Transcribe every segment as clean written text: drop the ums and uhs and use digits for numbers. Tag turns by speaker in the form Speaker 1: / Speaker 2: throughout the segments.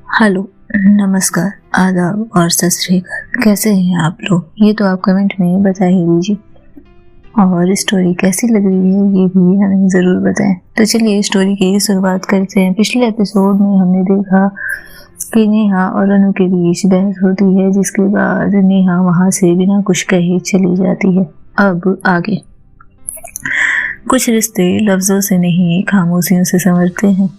Speaker 1: Hello, नमस्कार, आदाब और सत श्री अकाल। कैसे हैं आप लोग? ये तो आप कमेंट में बता ही दीजिए। और स्टोरी कैसी लग रही है ये भी हमें ज़रूर बताएं। तो चलिए स्टोरी की शुरुआत करते हैं। पिछले एपिसोड में हमने देखा कि नेहा और अनु के बीच बहस होती है, जिसके बाद नेहा वहाँ से बिना कुछ कहे चली जाती है। अब आगे कुछ रिश्ते लफ्ज़ों से नहीं खामोशियों से संवरते हैं।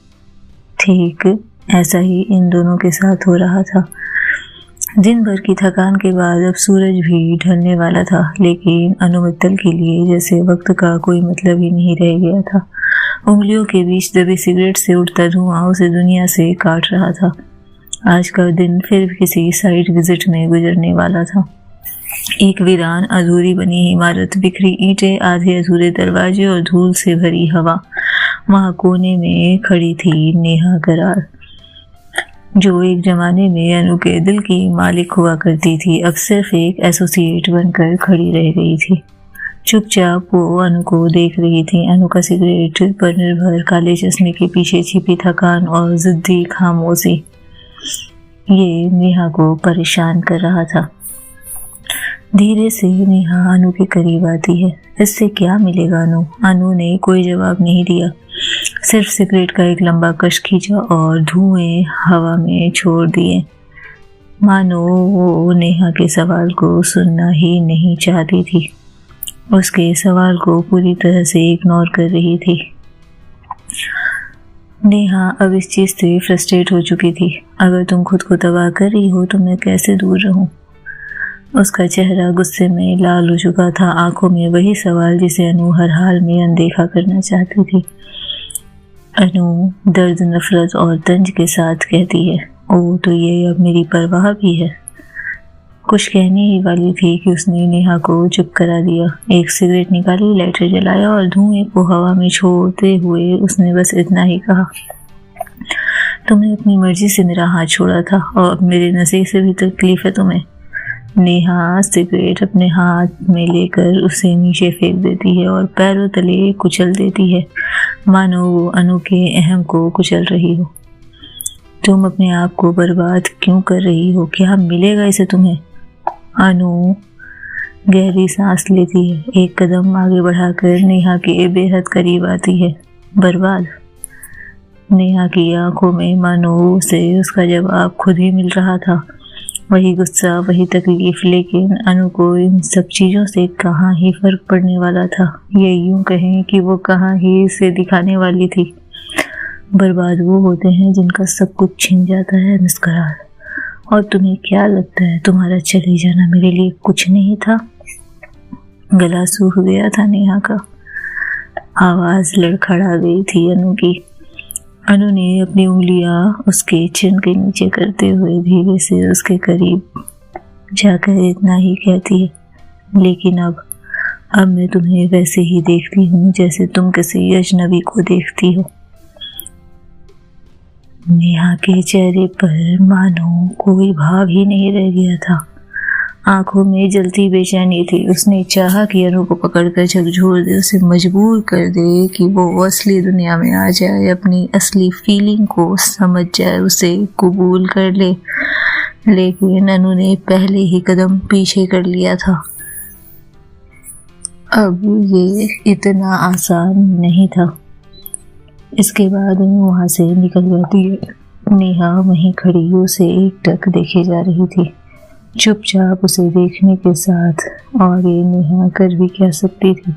Speaker 1: ठीक ऐसा ही इन दोनों के साथ हो रहा था। दिन भर की थकान के बाद अब सूरज भी ढलने वाला था, लेकिन अनु मित्तल के लिए जैसे वक्त का कोई मतलब ही नहीं रह गया था। उंगलियों के बीच दबे सिगरेट से उठता धुआं उसे दुनिया से काट रहा था। आज का दिन फिर किसी साइट विजिट में गुजरने वाला था। एक वीरान अधूरी बनी इमारत, बिखरी ईंटें, आधे अधूरे दरवाजे और धूल से भरी हवा। वहां कोने में खड़ी थी नेहा करार, जो एक जमाने में अनु के दिल की मालिक हुआ करती थी, अब सिर्फ एक एसोसिएट बनकर खड़ी रह गई थी। चुपचाप वो अनु को देख रही थी। अनु का सिगरेट पर निर्भर काले चश्मे के पीछे छिपी थकान और जिद्दी खामोशी, ये नेहा को परेशान कर रहा था। धीरे से नेहा अनु के करीब आती है। इससे क्या मिलेगा अनु? अनु ने कोई जवाब नहीं दिया, सिर्फ सिगरेट का एक लंबा कश खींचा और धुएं हवा में छोड़ दिए, मानो वो नेहा के सवाल को सुनना ही नहीं चाहती थी। उसके सवाल को पूरी तरह से इग्नोर कर रही थी। नेहा अब इस चीज से फ्रस्ट्रेट हो चुकी थी। अगर तुम खुद को तबाह कर रही हो तो मैं कैसे दूर रहूं? उसका चेहरा गुस्से में लाल हो चुका था, आंखों में वही सवाल जिसे अनु हर हाल में अनदेखा करना चाहती थी। अनु दर्द, नफरत और तंज के साथ कहती है, ओ तो ये अब मेरी परवाह भी है। कुछ कहने ही वाली थी कि उसने नेहा को चुप करा दिया। एक सिगरेट निकाली, लाइटर जलाया और धुएं को हवा में छोड़ते हुए उसने बस इतना ही कहा, तुमने अपनी मर्जी से मेरा हाथ छोड़ा था और अब मेरे नसीब से भी तकलीफ है तुम्हें। नेहा सिगरेट अपने हाथ में लेकर उसे नीचे फेंक देती है और पैरों तले कुचल देती है, मानो वो अनु के अहम को कुचल रही हो। तुम अपने आप को बर्बाद क्यों कर रही हो? क्या मिलेगा इसे तुम्हें? अनु गहरी सांस लेती है, एक कदम आगे बढ़ाकर नेहा के बेहद करीब आती है। बर्बाद? नेहा की आंखों में मानो उसे उसका जवाब खुद ही मिल रहा था। वही गुस्सा, वही तकलीफ, लेकिन अनु को इन सब चीज़ों से कहाँ ही फर्क पड़ने वाला था। ये यूं कहें कि वो कहाँ ही इसे दिखाने वाली थी। बर्बाद वो होते हैं जिनका सब कुछ छिन जाता है मुस्कुराहट। और तुम्हें क्या लगता है तुम्हारा चले जाना मेरे लिए कुछ नहीं था? गला सूख गया था नेहा का, आवाज लड़खड़ा गई थी अनु की। अनु ने अपनी उंगलियां उसके चिन के नीचे करते हुए धीरे से उसके करीब जाकर इतना ही कहती है, लेकिन अब मैं तुम्हें वैसे ही देखती हूँ जैसे तुम किसी अजनबी को देखती हो। नेहा के चेहरे पर मानो कोई भाव ही नहीं रह गया था, आंखों में जलती बेचैनी थी। उसने चाहा कि अनु को पकड़कर झकझोर दे, उसे मजबूर कर दे कि वो असली दुनिया में आ जाए, अपनी असली फीलिंग को समझ जाए, उसे कबूल कर ले, लेकिन अनु ने पहले ही कदम पीछे कर लिया था। अब ये इतना आसान नहीं था। इसके बाद अनु वहां से निकल जाती है। नेहा वहीं खड़ी उसे एकटक देखे जा रही थी, चुपचाप उसे देखने के साथ। और ये नेहा कर भी क्या सकती थी?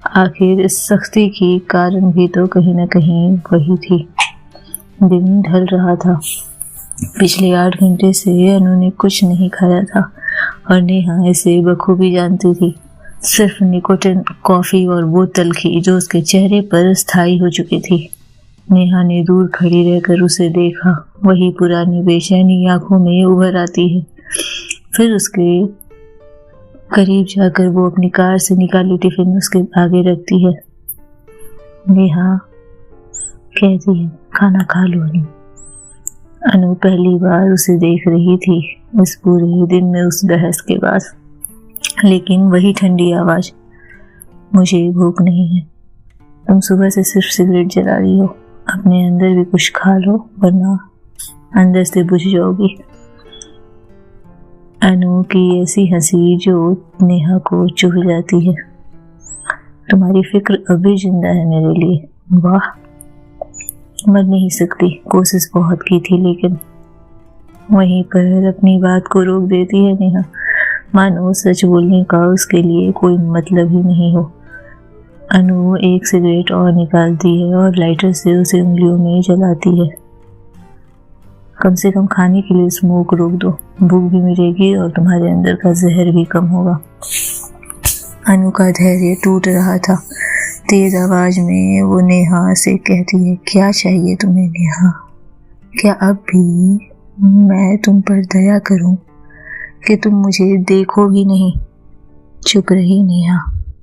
Speaker 1: आखिर इस सख्ती की कारण भी तो कहीं न कहीं वही थी। दिन ढल रहा था। पिछले 8 घंटे से अनु ने कुछ नहीं खाया था और नेहा इसे बखूबी जानती थी। सिर्फ निकोटिन, कॉफी और बोतल की जो उसके चेहरे पर स्थायी हो चुकी थी। नेहा ने दूर खड़ी रहकर उसे देखा। वही पुरानी बेचैनी आंखों में उभर आती है। फिर उसके करीब जाकर वो अपनी कार से निकाली टिफिन उसके आगे रखती है। नेहा कहती है, खाना खा लो अनु। अनु पहली बार उसे देख रही थी इस पूरे दिन में उस बहस के बाद, लेकिन वही ठंडी आवाज, मुझे भूख नहीं है, तुम सुबह से सिर्फ सिगरेट जला रही हो, अपने अंदर भी कुछ खा लो वरना अंदर से बुझ जाओगी। अनु की ऐसी हंसी जो नेहा को चुभ जाती है। तुम्हारी फिक्र अभी जिंदा है मेरे लिए। वाह, मर नहीं सकती। कोशिश बहुत की थी लेकिन वहीं पर अपनी बात को रोक देती है नेहा, मानो सच बोलने का उसके लिए कोई मतलब ही नहीं हो। अनु एक सिगरेट और निकालती है और लाइटर से उसे उंगलियों में जलाती है। कम से कम खाने के लिए स्मोक रोक दो, भूख भी मिटेगी और तुम्हारे अंदर का जहर भी कम होगा। अनु का धैर्य टूट रहा था। तेज आवाज में वो नेहा से कहती है, क्या चाहिए तुम्हें नेहा? क्या अब भी मैं तुम पर दया करूं कि तुम मुझे देखो भी नहीं? चुप रही नेहा,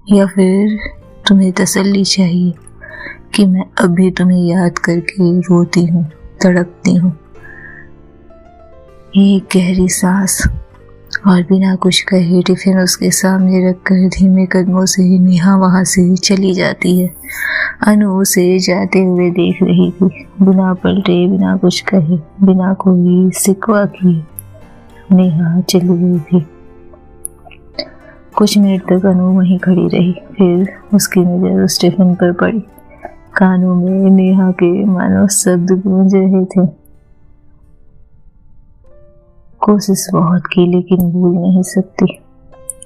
Speaker 1: या फिर तुम्हें तसल्ली चाहिए कि मैं अब भी तुम्हें याद करके रोती हूँ, तड़पती हूँ? एक गहरी सांस और बिना कुछ कहे टिफिन उसके सामने रखकर धीमे कदमों से नेहा वहां से चली जाती है। अनु उसे जाते हुए देख रही थी, बिना पलटे, बिना कुछ कहे, बिना कोई सिकवा किए नेहा चली गई थी। कुछ मिनट तक अनु वहीं खड़ी रही, फिर उसकी नजर उस टिफिन पर पड़ी। कानों में नेहा के मानो शब्द गूंज रहे थे। कोशिश बहुत की लेकिन भूल नहीं सकती।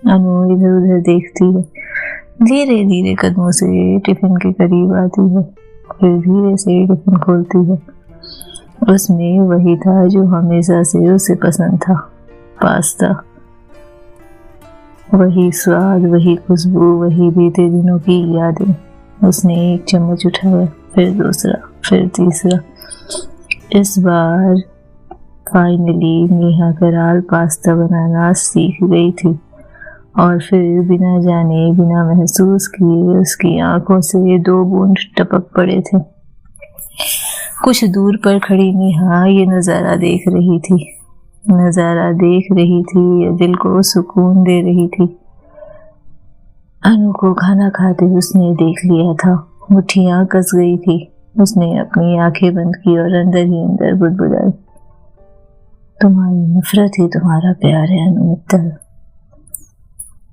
Speaker 1: अनु इधर उधर देखती है, धीरे धीरे कदमों से टिफिन के करीब आती है, फिर धीरे से टिफिन खोलती है। उसमें वही था जो हमेशा से उसे पसंद था, पास्ता। वही स्वाद, वही खुशबू, वही बीते दिनों की यादें। उसने एक चम्मच उठाया, फिर दूसरा, फिर तीसरा। इस बार फाइनली नेहा कराल पास्ता बनाना सीख गई थी और फिर बिना जाने, बिना महसूस किए उसकी आंखों से 2 बूंद टपक पड़े थे। कुछ दूर पर खड़ी नेहा ये नजारा देख रही थी। या दिल को सुकून दे रही थी। अनु को खाना खाते उसने देख लिया था, मुट्ठियां कस गई थी। उसने अपनी आंखें बंद की और अंदर ही अंदर बुदबुदाई, तुम्हारी नफरत ही तुम्हारा प्यार है अनु मित्तल,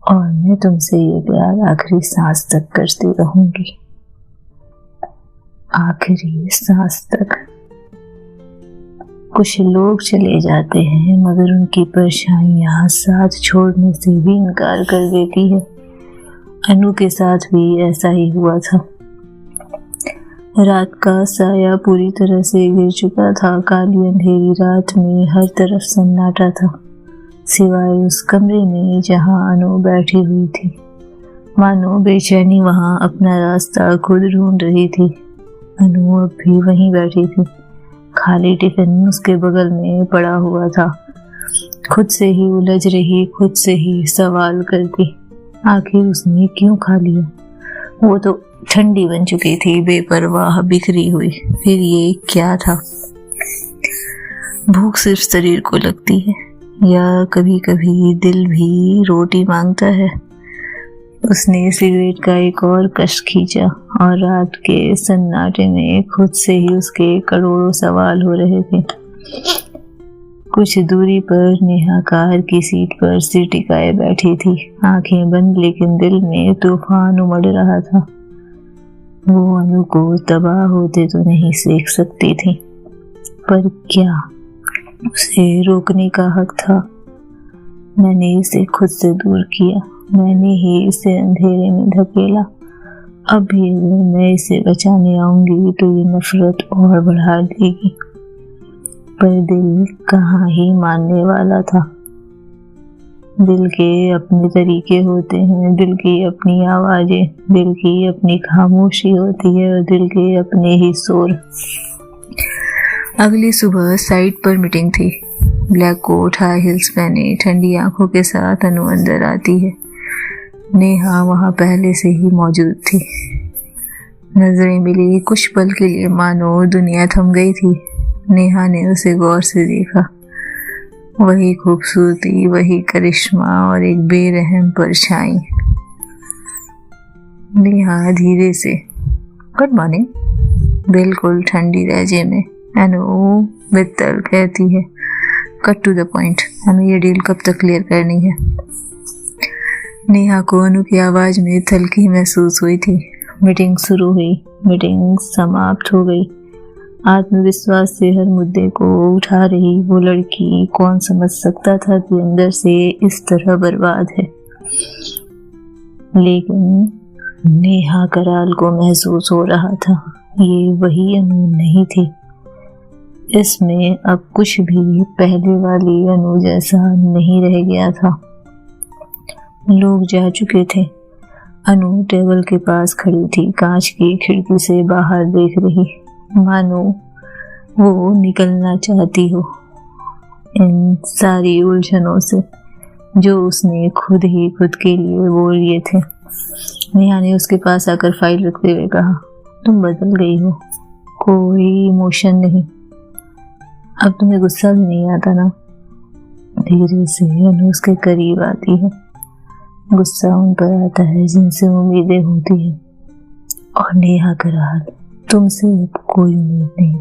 Speaker 1: और मैं तुमसे ये प्यार आखिरी सांस तक करती रहूंगी, आखिरी सांस तक। कुछ लोग चले जाते हैं मगर उनकी परछाइयां साथ छोड़ने से भी इनकार कर देती है। अनु के साथ भी ऐसा ही हुआ था। रात का साया पूरी तरह से गिर चुका था। काली अंधेरी रात में हर तरफ सन्नाटा था, सिवाय उस कमरे में जहां अनु बैठी हुई थी। मानो बेचैनी वहां अपना रास्ता खुद ढूंढ रही थी। अनु अब भी वहीं बैठी थी, खाली टिफिन उसके बगल में पड़ा हुआ था। खुद से ही उलझ रही, खुद से ही सवाल करती, आखिर उसने क्यों खा लिया? वो तो ठंडी बन चुकी थी, बेपरवाह, बिखरी हुई। फिर ये क्या था? भूख सिर्फ शरीर को लगती है या कभी कभी दिल भी रोटी मांगता है? उसने सिगरेट का एक और कश खींचा और रात के सन्नाटे में खुद से ही उसके करोड़ों सवाल हो रहे थे। कुछ दूरी पर नेहा कार की सीट पर सिर टिकाए बैठी थी, आंखें बंद, लेकिन दिल में तूफान उमड़ रहा था। वो अनु को तबाह होते तो नहीं देख सकती थी, पर क्या उसे रोकने का हक था? मैंने इसे खुद से दूर किया, मैंने ही इसे अंधेरे में धकेला। अब भी अगर मैं इसे बचाने आऊंगी तो ये नफरत और बढ़ा देगी। पर दिल कहाँ ही मानने वाला था। दिल के अपने तरीके होते हैं, दिल की अपनी आवाजें, दिल की अपनी खामोशी होती है और दिल के अपने ही शोर। अगली सुबह साइट पर मीटिंग थी। ब्लैक कोट, हाई हिल्स पहने ठंडी आंखों के साथ अनु अंदर आती है। नेहा वहां पहले से ही मौजूद थी। नजरें मिली, कुछ पल के लिए मानो दुनिया थम गई थी। नेहा ने उसे गौर से देखा। वही खूबसूरती, वही करिश्मा और एक बेरहम परछाई। नेहा धीरे से, गुड मॉर्निंग, बिल्कुल ठंडी लहजे में अनु मित्तल कहती है, कट टू द पॉइंट, हमें ये डील कब तक क्लियर करनी है। नेहा को अनु की आवाज में तल्खी महसूस हुई थी। मीटिंग शुरू हुई, मीटिंग समाप्त हो गई। आत्मविश्वास से हर मुद्दे को उठा रही वो लड़की, कौन समझ सकता था कि अंदर से इस तरह बर्बाद है। लेकिन नेहा कराल को महसूस हो रहा था ये वही अनु नहीं थी। इसमें अब कुछ भी पहले वाली अनु जैसा नहीं रह गया था। लोग जा चुके थे। अनु टेबल के पास खड़ी थी, कांच की खिड़की से बाहर देख रही, मानो वो निकलना चाहती हो इन सारी उलझनों से जो उसने खुद ही खुद के लिए बोल लिए थे। नेहा ने उसके पास आकर फाइल रखते हुए कहा, तुम बदल गई हो, कोई इमोशन नहीं, अब तुम्हें गुस्सा भी नहीं आता ना। धीरे से अनु उसके करीब आती है। गुस्सा उन पर आता है जिनसे उम्मीदें होती है, और नेहा कराल तुमसे कोई उम्मीद नहीं।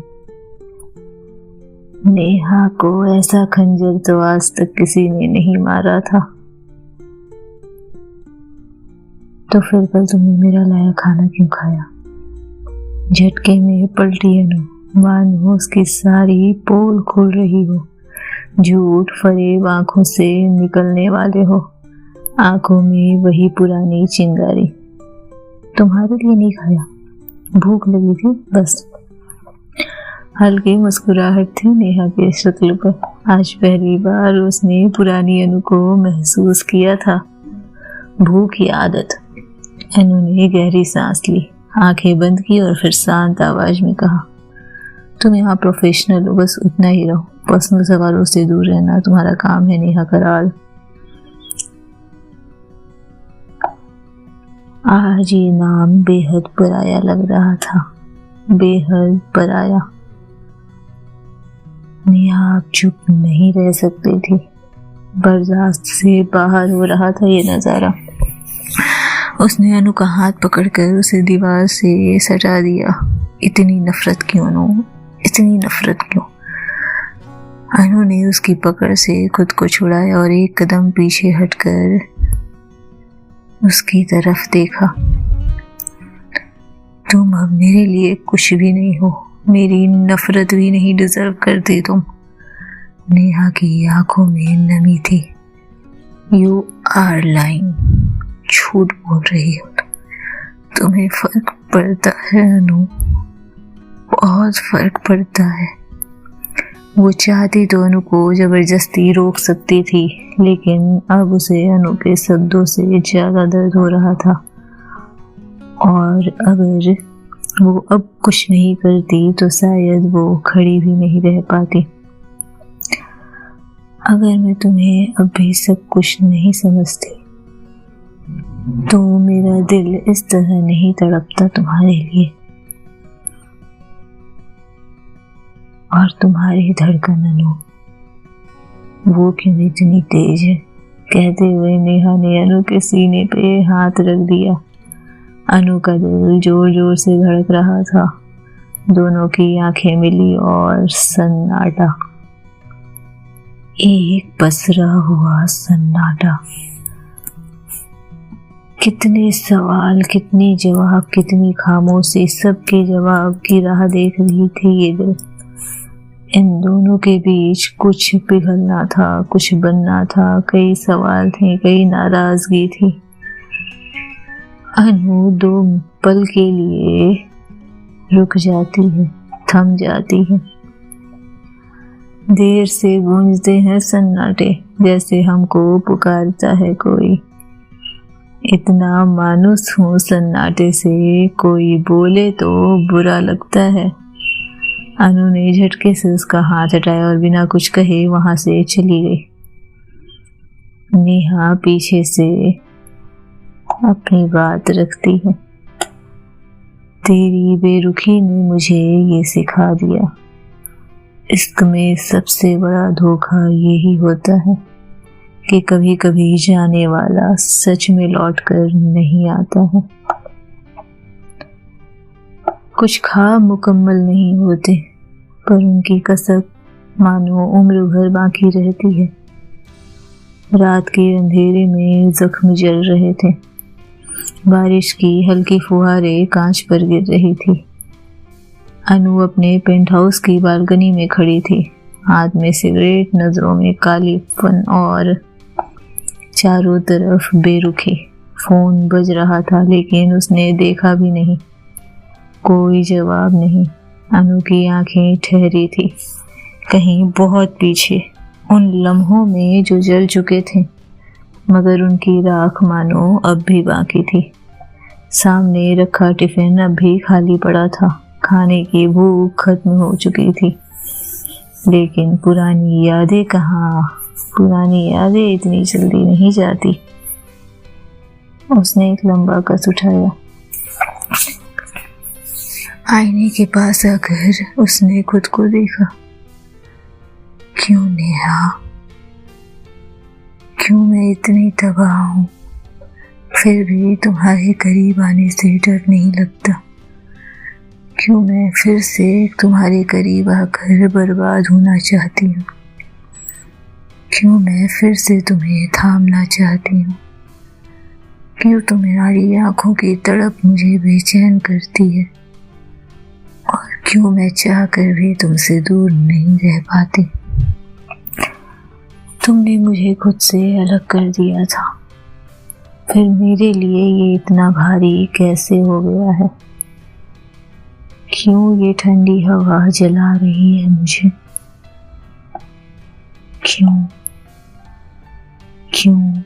Speaker 1: नेहा को ऐसा खंजर तो आज तक किसी ने नहीं मारा था। तो फिर कल तुमने मेरा लाया खाना क्यों खाया? झटके में पलटी अनु, मानो उसकी सारी पोल खुल रही हो, झूठ फरेब आंखों से निकलने वाले हो, आंखों में वही पुरानी चिंगारी। तुम्हारे लिए नहीं खाया, भूख लगी थी बस। हल्की मुस्कुराहट थी नेहा के शक्ल पर। आज पहली बार उसने पुरानी अनु को महसूस किया था। भूख की आदत। अनु ने गहरी सांस ली, आंखें बंद की और फिर शांत आवाज में कहा, तुम यहाँ प्रोफेशनल हो, बस उतना ही रहो, पर्सनल सवालों से दूर रहना तुम्हारा काम है नेहा कराल। आज ये नाम बेहद पराया लग रहा था, बेहद पराया। नेहा अब चुप नहीं रह सकती थी। बर्दाश्त से बाहर हो रहा था ये नजारा। उसने अनु का हाथ पकड़कर उसे दीवार से सटा दिया। इतनी नफरत क्यों अनु, इतनी नफरत क्यों? अनु ने उसकी पकड़ से खुद को छुड़ाया और एक कदम पीछे हटकर उसकी तरफ देखा। तुम अब मेरे लिए कुछ भी नहीं हो, मेरी नफरत भी नहीं डिजर्व करते तुम। नेहा की आंखों में नमी थी। यू आर लाइंग, झूठ बोल रही हो। तुम्हें फर्क पड़ता है अनु, बहुत फर्क पड़ता है। वो चाहती तो अनु को जबरदस्ती रोक सकती थी, लेकिन अब उसे अनु के शब्दों से ज्यादा दर्द हो रहा था। और अगर वो अब कुछ नहीं करती तो शायद वो खड़ी भी नहीं रह पाती। अगर मैं तुम्हें अब भी सब कुछ नहीं समझती तो मेरा दिल इस तरह नहीं तड़पता तुम्हारे लिए, और तुम्हारी धड़कन अनु, वो क्यों इतनी तेज है? कहते हुए नेहा ने अनु के सीने पे हाथ रख दिया। अनु का दिल जोर जोर से धड़क रहा था। दोनों की आंखें मिली और सन्नाटा, एक पसरा हुआ सन्नाटा। कितने सवाल, कितने जवाब, कितनी खामोशी, सबके जवाब की राह देख रही थी ये दिल। इन दोनों के बीच कुछ पिघलना था, कुछ बनना था। कई सवाल थे, कई नाराजगी थी। अनु दो पल के लिए रुक जाती है, थम जाती है। देर से गूंजते हैं सन्नाटे, जैसे हमको पुकारता है कोई। इतना मायूस हूँ सन्नाटे से, कोई बोले तो बुरा लगता है। अनु ने झटके से उसका हाथ हटाया और बिना कुछ कहे वहां से चली गई। नेहा पीछे से अपनी बात रखती है। तेरी बेरुखी ने मुझे ये सिखा दिया, इश्क में सबसे बड़ा धोखा यही होता है कि कभी कभी जाने वाला सच में लौट कर नहीं आता है। कुछ ख्वाब मुकम्मल नहीं होते, पर उनकी कसक मानो उम्र भर बाकी रहती है। रात के अंधेरे में जख्म जल रहे थे। बारिश की हल्की फुहारें कांच पर गिर रही थी। अनु अपने पेंट हाउस की बालकनी में खड़ी थी, हाथ में सिगरेट, नजरों में कालीपन और चारों तरफ बेरुखी। फोन बज रहा था लेकिन उसने देखा भी नहीं। कोई जवाब नहीं। अनु की आंखें ठहरी थी, कहीं बहुत पीछे, उन लम्हों में जो जल चुके थे, मगर उनकी राख मानो अब भी बाकी थी। सामने रखा टिफिन अब भी खाली पड़ा था। खाने की भूख खत्म हो चुकी थी, लेकिन पुरानी यादें कहाँ? पुरानी यादें इतनी जल्दी नहीं जाती। उसने एक लंबा कस उठाया। आईने के पास आकर उसने खुद को देखा। क्यों नेहा, क्यों मैं इतनी तबाह हूँ? फिर भी तुम्हारे करीब आने से डर नहीं लगता। क्यों मैं फिर से तुम्हारे करीब आकर बर्बाद होना चाहती हूँ? क्यों मैं फिर से तुम्हें थामना चाहती हूँ? क्यों तुम्हारी आंखों की तड़प मुझे बेचैन करती है? और क्यों मैं चाह कर भी तुमसे दूर नहीं रह पाती? तुमने मुझे खुद से अलग कर दिया था, फिर मेरे लिए ये इतना भारी कैसे हो गया है? क्यों ये ठंडी हवा जला रही है मुझे? क्यों क्यों?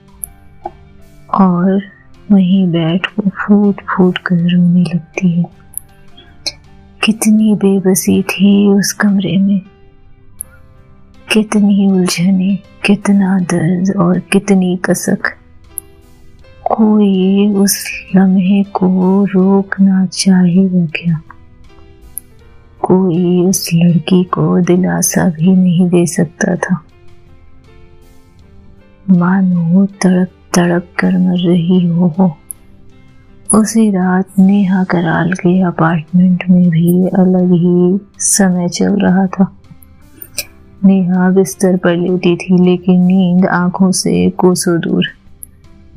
Speaker 1: और वहीं बैठ वो फूट फूट कर रोने लगती है। कितनी बेबसी थी उस कमरे में, कितनी उलझने, कितना दर्द और कितनी कसक। कोई उस लम्हे को रोकना चाहेगा क्या? कोई उस लड़की को दिलासा भी नहीं दे सकता था। मानो तड़प तड़प कर मर रही हो वो। उसी रात नेहा कराल के अपार्टमेंट में भी अलग ही समय चल रहा था। नेहा बिस्तर पर लेटी थी, लेकिन नींद आंखों से कोसों दूर।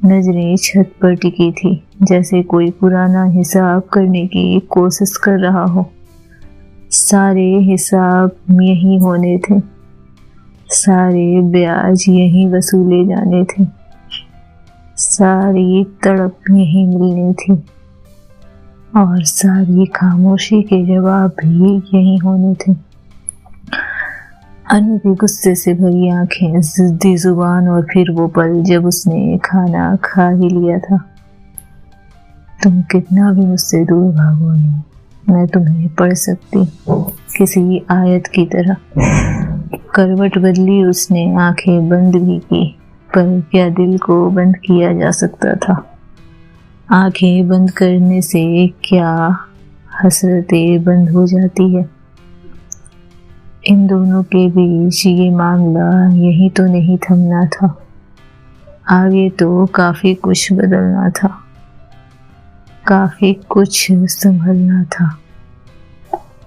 Speaker 1: नजरें छत पर टिकी थी, जैसे कोई पुराना हिसाब करने की कोशिश कर रहा हो। सारे हिसाब यही होने थे, सारे ब्याज यही वसूले जाने थे, सारी तड़प यही मिलनी थी, और सारी खामोशी के जवाब भी यही होने थे। अनु की गुस्से से भरी आंखें, जिद्दी जुबान, और फिर वो पल जब उसने खाना खा ही लिया था। तुम कितना भी मुझसे दूर भागो नहीं, मैं तुम्हें पढ़ सकती, किसी आयत की तरह। करवट बदली उसने, आंखें बंद भी की, पर क्या दिल को बंद किया जा सकता था? आंखें बंद करने से क्या हसरतें बंद हो जाती है? इन दोनों के बीच ये मामला यही तो नहीं थमना था। आगे तो काफी कुछ बदलना था, काफी कुछ संभलना था,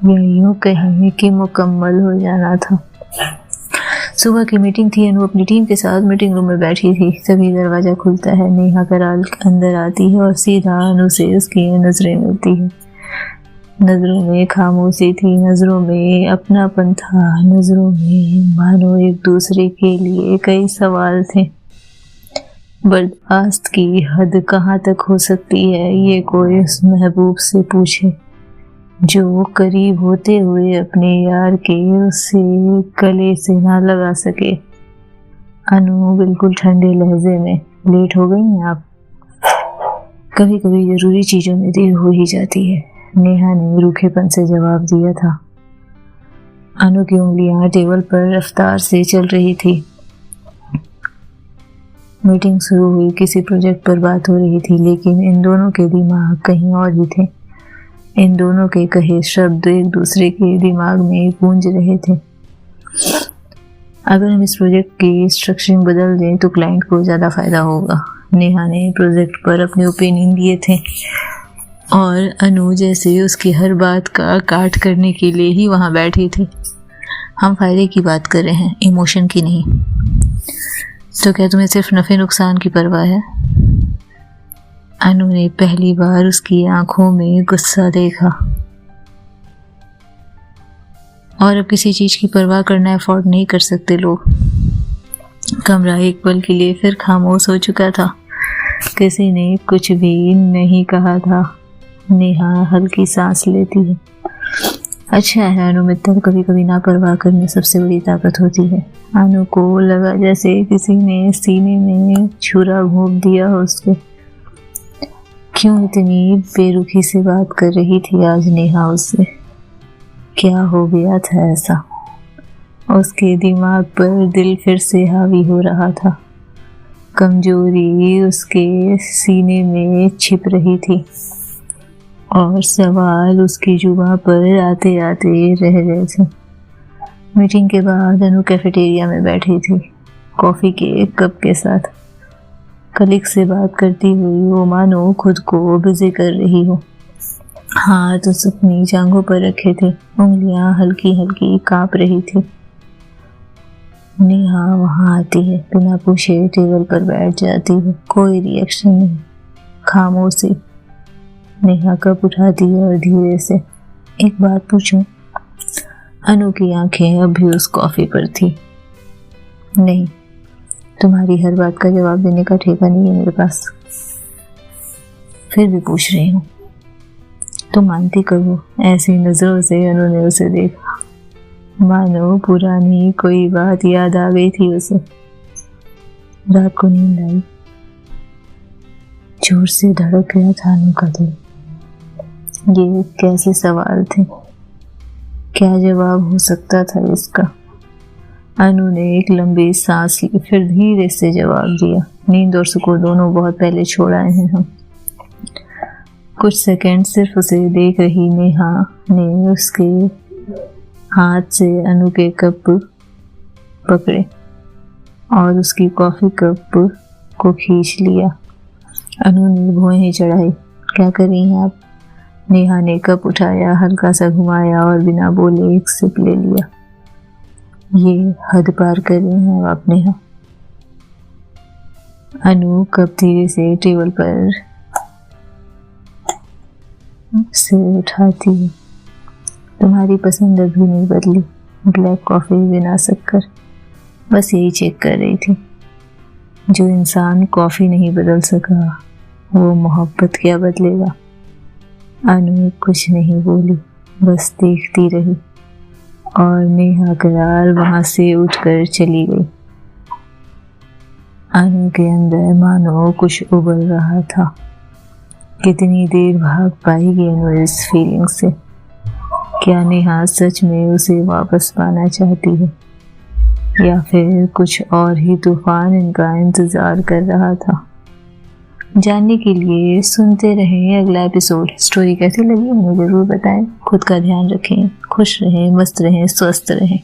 Speaker 1: या यूं कहें कि मुकम्मल हो जाना था। सुबह की मीटिंग थी। अनु अपनी टीम के साथ मीटिंग रूम में बैठी थी। तभी दरवाजा खुलता है। नेहा कराल अंदर आती है और सीधा अनु से उसकी नजरें मिलती है। नजरों में खामोशी थी, नजरों में अपनापन था, नजरों में मानो एक दूसरे के लिए कई सवाल थे। बर्दाश्त की हद कहाँ तक हो सकती है, ये कोई उस महबूब से पूछे जो करीब होते हुए अपने यार के उसे गले से ना लगा सके। अनु बिल्कुल ठंडे लहजे में, लेट हो गई हैं आप? कभी कभी जरूरी चीजों में देर हो ही जाती है, नेहा ने रूखेपन से जवाब दिया था। अनु की उंगलियां टेबल पर रफ्तार से चल रही थी। मीटिंग शुरू हुई, किसी प्रोजेक्ट पर बात हो रही थी, लेकिन इन दोनों के दिमाग कहीं और ही थे। इन दोनों के कहे शब्द एक दूसरे के दिमाग में गूंज रहे थे। अगर हम इस प्रोजेक्ट की स्ट्रक्चरिंग बदल दें तो क्लाइंट को ज़्यादा फायदा होगा। नेहा ने प्रोजेक्ट पर अपने ओपिनियन दिए थे। और अनु जैसे उसकी हर बात का काट करने के लिए ही वहाँ बैठे थे। हम फायदे की बात कर रहे हैं, इमोशन की नहीं। तो क्या तुम्हें सिर्फ नफे नुकसान की परवाह है? अनु ने पहली बार उसकी आंखों में गुस्सा देखा। और अब किसी चीज की परवाह करना अफोर्ड नहीं कर सकते लोग। कमरा एक पल के लिए फिर खामोश हो चुका था। किसी ने कुछ भी नहीं कहा था। नेहा हल्की सांस लेती है। अच्छा है अनु मित्तल, कभी कभी ना परवाह करने सबसे बड़ी ताकत होती है। अनु को लगा जैसे किसी ने सीने में छुरा घोंप दिया हो उसके। क्यों इतनी बेरुखी से बात कर रही थी आज नेहा उससे? क्या हो गया था ऐसा? उसके दिमाग पर दिल फिर से हावी हो रहा था। कमजोरी उसके सीने में छिप रही थी और सवाल उसकी जुबान पर आते आते रह गए थे। मीटिंग के बाद अनु कैफेटेरिया में बैठी थी, कॉफ़ी के एक कप के साथ। कलीग से बात करती हुई वो मानो खुद को बिजी कर रही हो। हाथ उस अपनी जांघों पर रखे थे, उंगलियां हल्की हल्की कांप रही थी। नेहा वहाँ आती है, बिना पूछे टेबल पर बैठ जाती है। कोई रिएक्शन नहीं, खामोशी। नेहा कप उठाती है और धीरे से, एक बात पूछूं? अनु की आंखें अब भी उस कॉफी पर थी। नहीं, तुम्हारी हर बात का जवाब देने का ठेका नहीं है मेरे पास। फिर भी पूछ रही हूँ, तुम मानती कब? ऐसी नजरों से अनु ने उसे देखा, मानो पुरानी कोई बात याद आ गई थी उसे। रात को नींद आई, जोर से धड़क गया था अनु का दिल। ये कैसे सवाल थे? क्या जवाब हो सकता था इसका? अनु ने एक लंबी सांस ली, फिर धीरे से जवाब दिया। नींद और सुकून दोनों बहुत पहले छोड़ आए हैं हम। कुछ सेकंड सिर्फ उसे देख रही नेहा ने उसके हाथ से अनु के कप पकड़े और उसकी कॉफी कप को खींच लिया। अनु ने भौहें चढ़ाई। क्या कर रही हैं आप? नेहा ने कप उठाया, हल्का सा घुमाया और बिना बोले एक सिप ले लिया। ये हद पार कर रही हैं आप नेहा। अनु कप धीरे से टेबल पर से उठाती है। तुम्हारी पसंद अभी नहीं बदली, ब्लैक कॉफी बिना शक्कर। बस यही चेक कर रही थी। जो इंसान कॉफी नहीं बदल सका वो मोहब्बत क्या बदलेगा? अनु कुछ नहीं बोली, बस देखती रही और नेहा करार वहां से उठकर चली गई। अनु के अंदर मानो कुछ उबल रहा था। कितनी देर भाग पाएगी अनु इस फीलिंग से? क्या नेहा सच में उसे वापस पाना चाहती है या फिर कुछ और ही तूफान इनका इंतजार कर रहा था? जानने के लिए सुनते रहें अगला एपिसोड। स्टोरी कैसी लगी हमें जरूर बताएं। खुद का ध्यान रखें, खुश रहें, मस्त रहें, स्वस्थ रहें।